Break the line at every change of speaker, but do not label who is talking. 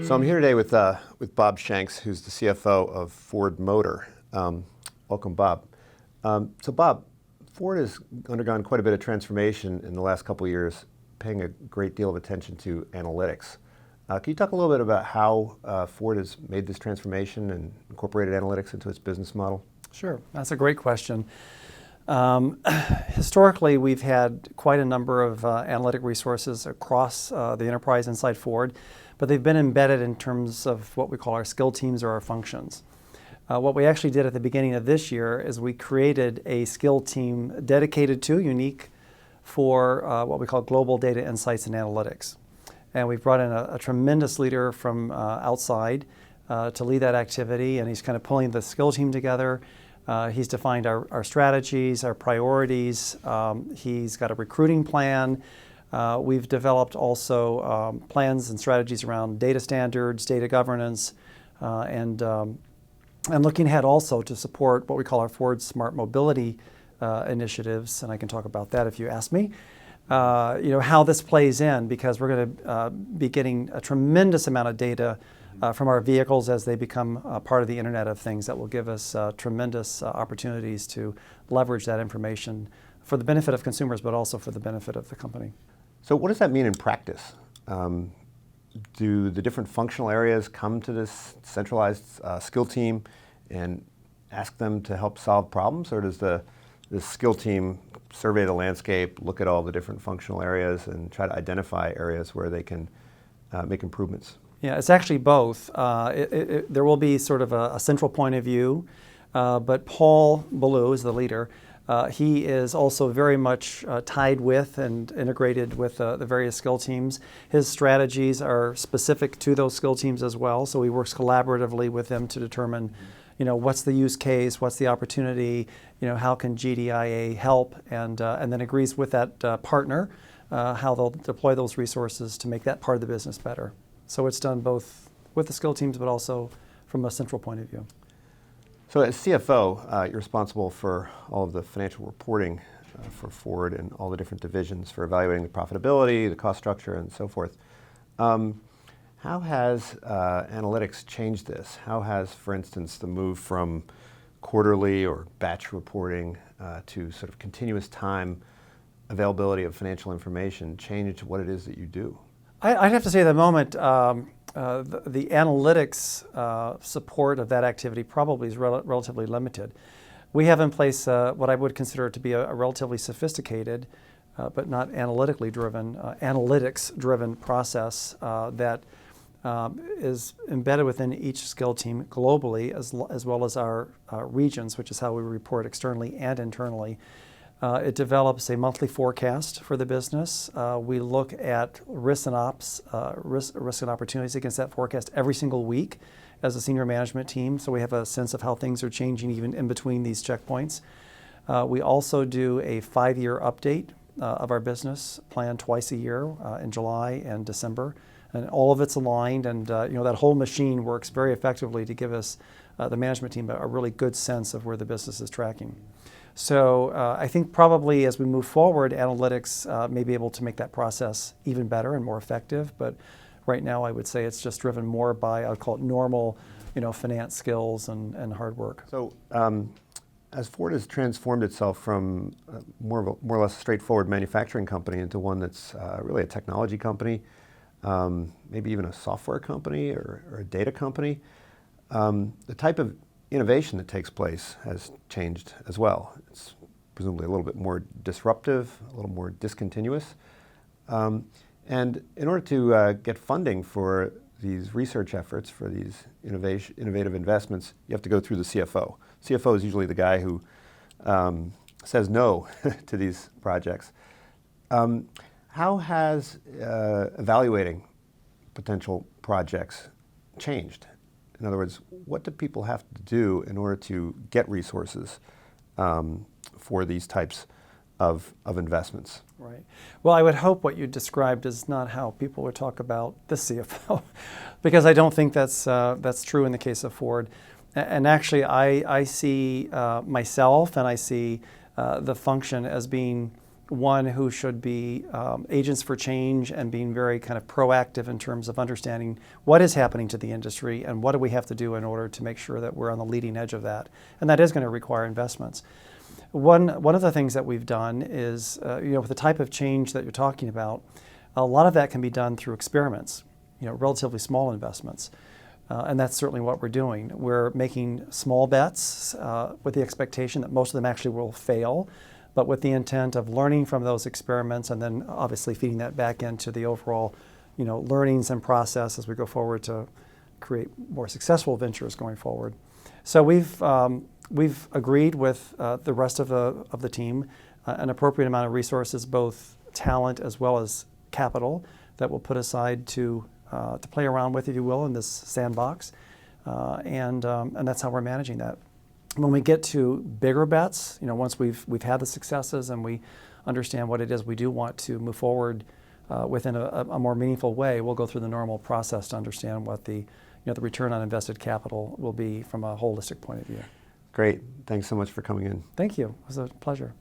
So I'm here today with Bob Shanks, who's the CFO of Ford Motor. Welcome, Bob. So Bob, Ford has undergone quite a bit of transformation in the last couple of years, paying a great deal of attention to analytics. Can you talk a little bit about how Ford has made this transformation and incorporated analytics into its business model?
Sure, that's a great question. Historically, we've had quite a number of analytic resources across the enterprise inside Ford, but they've been embedded in terms of what we call our skill teams or our functions. What we actually did at the beginning of this year is we created a skill team dedicated to, unique for what we call global data insights and analytics. And we've brought in a tremendous leader from outside to lead that activity, and he's kind of pulling the skill team together. He's defined our strategies, our priorities. He's got a recruiting plan. We've developed also plans and strategies around data standards, data governance, and looking ahead also to support what we call our Ford Smart Mobility initiatives, and I can talk about that if you ask me. How this plays in, because we're going to be getting a tremendous amount of data from our vehicles as they become part of the Internet of Things that will give us tremendous opportunities to leverage that information for the benefit of consumers, but also for the benefit of the company.
So what does that mean in practice? Do the different functional areas come to this centralized skill team and ask them to help solve problems, or does the skill team survey the landscape, look at all the different functional areas, and try to identify areas where they can make improvements?
Yeah, it's actually both. There will be sort of a central point of view, but Paul Ballou is the leader. He is also very much tied with and integrated with the various skill teams. His strategies are specific to those skill teams as well, so he works collaboratively with them to determine, what's the use case, what's the opportunity, how can GDIA help, and then agrees with that partner how they'll deploy those resources to make that part of the business better. So it's done both with the skill teams, but also from a central point of view.
So as CFO, you're responsible for all of the financial reporting for Ford and all the different divisions for evaluating the profitability, the cost structure, and so forth. How has analytics changed this? How has, for instance, the move from quarterly or batch reporting to sort of continuous time availability of financial information changed what it is that you do?
I'd have to say at the moment, the analytics support of that activity probably is relatively limited. We have in place what I would consider to be a relatively sophisticated, but not analytically driven, analytics-driven process that is embedded within each skill team globally, as well as our regions, which is how we report externally and internally. It develops a monthly forecast for the business. We look at risks and opportunities against that forecast every single week as a senior management team, so we have a sense of how things are changing even in between these checkpoints. We also do a 5-year update of our business plan twice a year in July and December, and all of it's aligned, and that whole machine works very effectively to give us, the management team, a really good sense of where the business is tracking. So I think probably as we move forward, analytics may be able to make that process even better and more effective. But right now, I would say it's just driven more by, I would call it normal, finance skills and hard work.
So as Ford has transformed itself from more or less a straightforward manufacturing company into one that's really a technology company, maybe even a software company or a data company, the type of innovation that takes place has changed as well. It's presumably a little bit more disruptive, a little more discontinuous. And in order to get funding for these research efforts, for these innovative investments, you have to go through the CFO. CFO is usually the guy who says no to these projects. How has evaluating potential projects changed? In other words, what do people have to do in order to get resources for these types of investments?
Right. Well, I would hope what you described is not how people would talk about the CFO, because I don't think that's true in the case of Ford. And actually, I see myself and I see the function as being one who should be agents for change and being very kind of proactive in terms of understanding what is happening to the industry and what do we have to do in order to make sure that we're on the leading edge of that. And that is going to require investments. One of the things that we've done is, with the type of change that you're talking about, a lot of that can be done through experiments, relatively small investments. And that's certainly what we're doing. We're making small bets with the expectation that most of them actually will fail, but with the intent of learning from those experiments and then obviously feeding that back into the overall, learnings and process as we go forward to create more successful ventures going forward. So we've agreed with the rest of the team an appropriate amount of resources, both talent as well as capital, that we'll put aside to play around with, if you will, in this sandbox, and that's how we're managing that. When we get to bigger bets, once we've had the successes and we understand what it is we do want to move forward within a more meaningful way, we'll go through the normal process to understand what the return on invested capital will be from a holistic point of view.
Great. Thanks so much for coming in.
Thank you. It was a pleasure.